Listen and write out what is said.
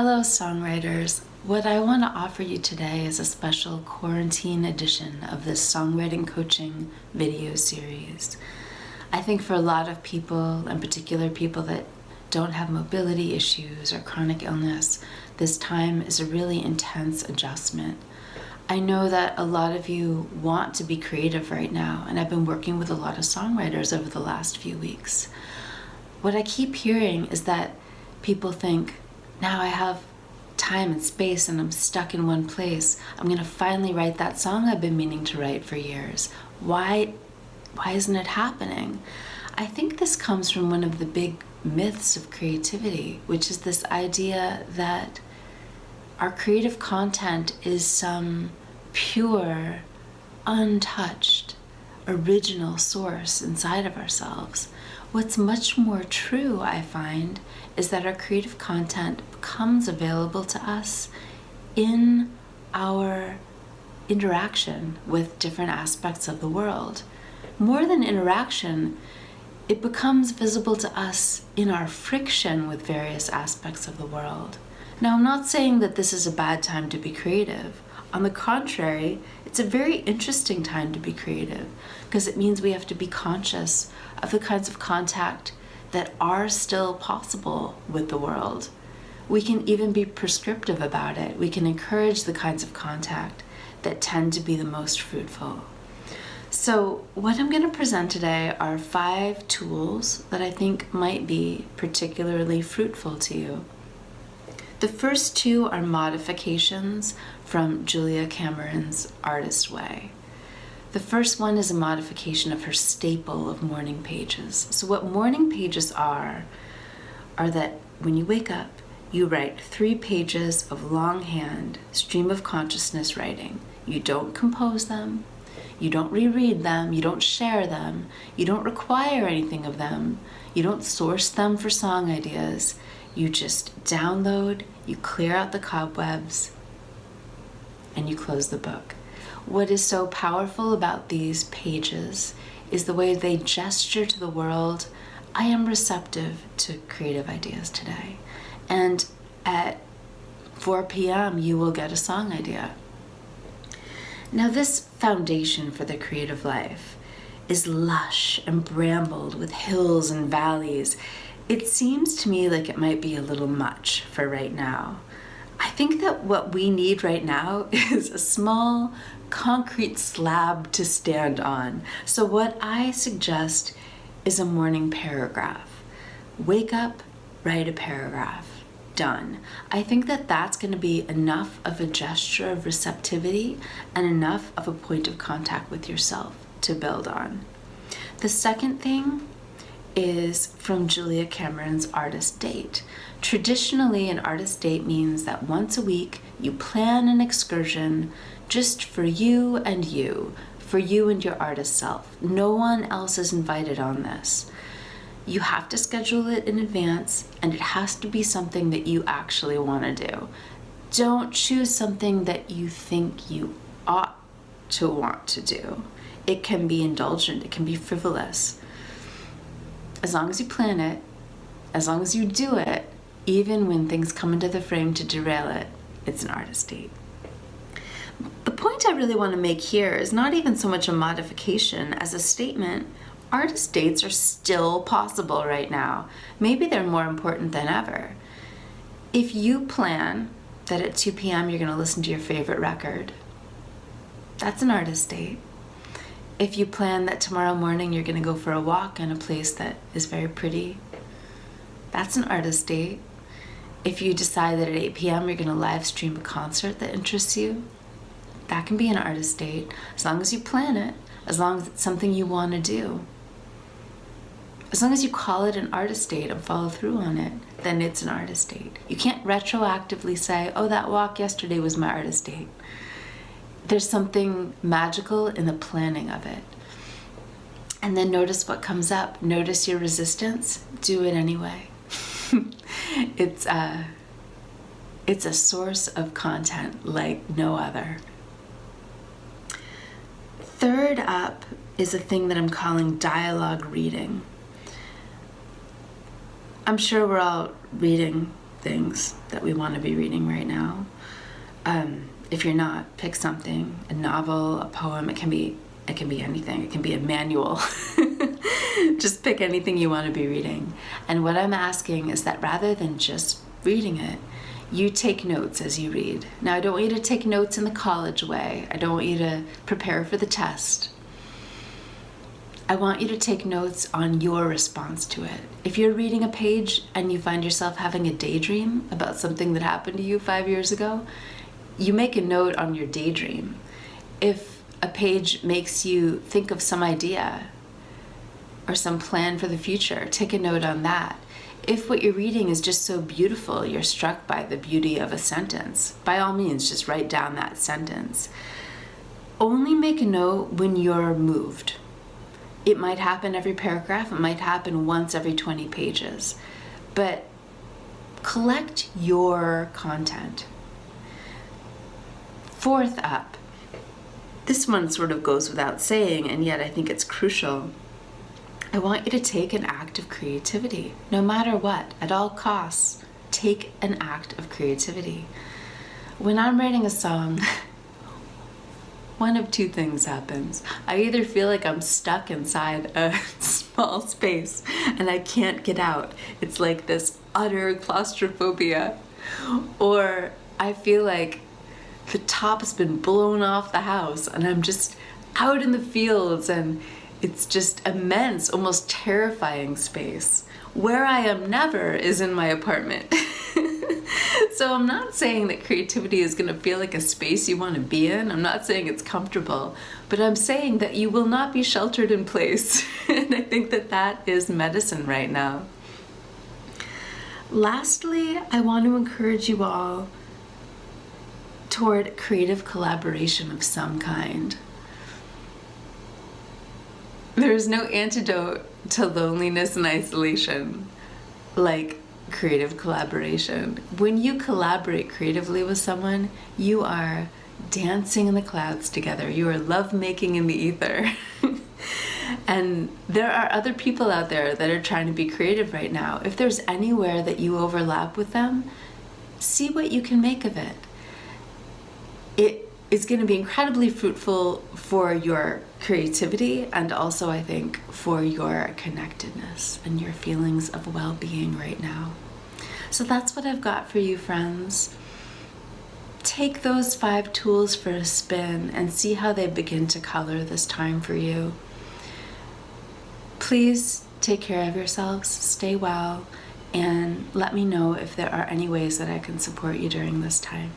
Hello, songwriters. What I want to offer you today is a special quarantine edition of this songwriting coaching video series. I think for a lot of people, in particular people that don't have mobility issues or chronic illness, this time is a really intense adjustment. I know that a lot of you want to be creative right now, and I've been working with a lot of songwriters over the last few weeks. What I keep hearing is that people think, now I have time and space and I'm stuck in one place. I'm going to finally write that song I've been meaning to write for years. Why isn't it happening? I think this comes from one of the big myths of creativity, which is this idea that our creative content is some pure, untouched, original source inside of ourselves. What's much more true, I find, is that our creative content becomes available to us in our interaction with different aspects of the world. More than interaction, it becomes visible to us in our friction with various aspects of the world. Now, I'm not saying that this is a bad time to be creative. On the contrary, it's a very interesting time to be creative because it means we have to be conscious of the kinds of contact that are still possible with the world. We can even be prescriptive about it. We can encourage the kinds of contact that tend to be the most fruitful. So what I'm going to present today are 5 tools that I think might be particularly fruitful to you. The first 2 are modifications from Julia Cameron's Artist Way. The first one is a modification of her staple of Mourning Pages. So what Mourning Pages are that when you wake up, you write 3 pages of longhand, stream of consciousness writing. You don't compose them, you don't reread them, you don't share them, you don't require anything of them, you don't source them for song ideas. You just download, you clear out the cobwebs, and you close the book. What is so powerful about these pages is the way they gesture to the world, I am receptive to creative ideas today. And at 4 p.m., you will get a song idea. Now, this foundation for the creative life is lush and brambled with hills and valleys. It seems to me like it might be a little much for right now. I think that what we need right now is a small concrete slab to stand on. So what I suggest is a morning paragraph. Wake up, write a paragraph. Done. I think that that's going to be enough of a gesture of receptivity and enough of a point of contact with yourself to build on. The second thing is from Julia Cameron's Artist Date. Traditionally, an artist date means that once a week you plan an excursion just for you and your artist self. No one else is invited on this. You have to schedule it in advance, and it has to be something that you actually want to do. Don't choose something that you think you ought to want to do. It can be indulgent, it can be frivolous. As long as you plan it, as long as you do it, even when things come into the frame to derail it, it's an artist date. The point I really want to make here is not even so much a modification as a statement. Artist dates are still possible right now. Maybe they're more important than ever. If you plan that at 2 p.m. you're going to listen to your favorite record, that's an artist date. If you plan that tomorrow morning you're going to go for a walk in a place that is very pretty, that's an artist date. If you decide that at 8 p.m. you're going to live stream a concert that interests you, that can be an artist date, as long as you plan it, as long as it's something you want to do. As long as you call it an artist date and follow through on it, then it's an artist date. You can't retroactively say, oh, that walk yesterday was my artist date. There's something magical in the planning of it. And then notice what comes up. Notice your resistance. Do it anyway. It's a source of content like no other. Third up is a thing that I'm calling dialogue reading. I'm sure we're all reading things that we want to be reading right now. If you're not, pick something, a novel, a poem. It can be anything. It can be a manual. Just pick anything you want to be reading. And what I'm asking is that rather than just reading it, you take notes as you read. Now, I don't want you to take notes in the college way. I don't want you to prepare for the test. I want you to take notes on your response to it. If you're reading a page and you find yourself having a daydream about something that happened to you 5 years ago, you make a note on your daydream. If a page makes you think of some idea or some plan for the future, take a note on that. If what you're reading is just so beautiful, you're struck by the beauty of a sentence, by all means, just write down that sentence. Only make a note when you're moved. It might happen every paragraph, it might happen once every 20 pages, but collect your content. Fourth up, this one sort of goes without saying, and yet I think it's crucial. I want you to take an act of creativity, no matter what, at all costs. Take an act of creativity. When I'm writing a song, one of two things happens. I either feel like I'm stuck inside a small space and I can't get out. It's like this utter claustrophobia. Or I feel like the top has been blown off the house and I'm just out in the fields and it's just immense, almost terrifying space. Where I am never is in my apartment. So I'm not saying that creativity is going to feel like a space you want to be in. I'm not saying it's comfortable, but I'm saying that you will not be sheltered in place. And I think that that is medicine right now. Lastly, I want to encourage you all toward creative collaboration of some kind. There is no antidote to loneliness and isolation like creative collaboration. When you collaborate creatively with someone, you are dancing in the clouds together. You are lovemaking in the ether. And there are other people out there that are trying to be creative right now. If there's anywhere that you overlap with them, see what you can make of it. It is going to be incredibly fruitful for your creativity and also, I think, for your connectedness and your feelings of well-being right now. So that's what I've got for you, friends. Take those 5 tools for a spin and see how they begin to color this time for you. Please take care of yourselves, stay well, and let me know if there are any ways that I can support you during this time.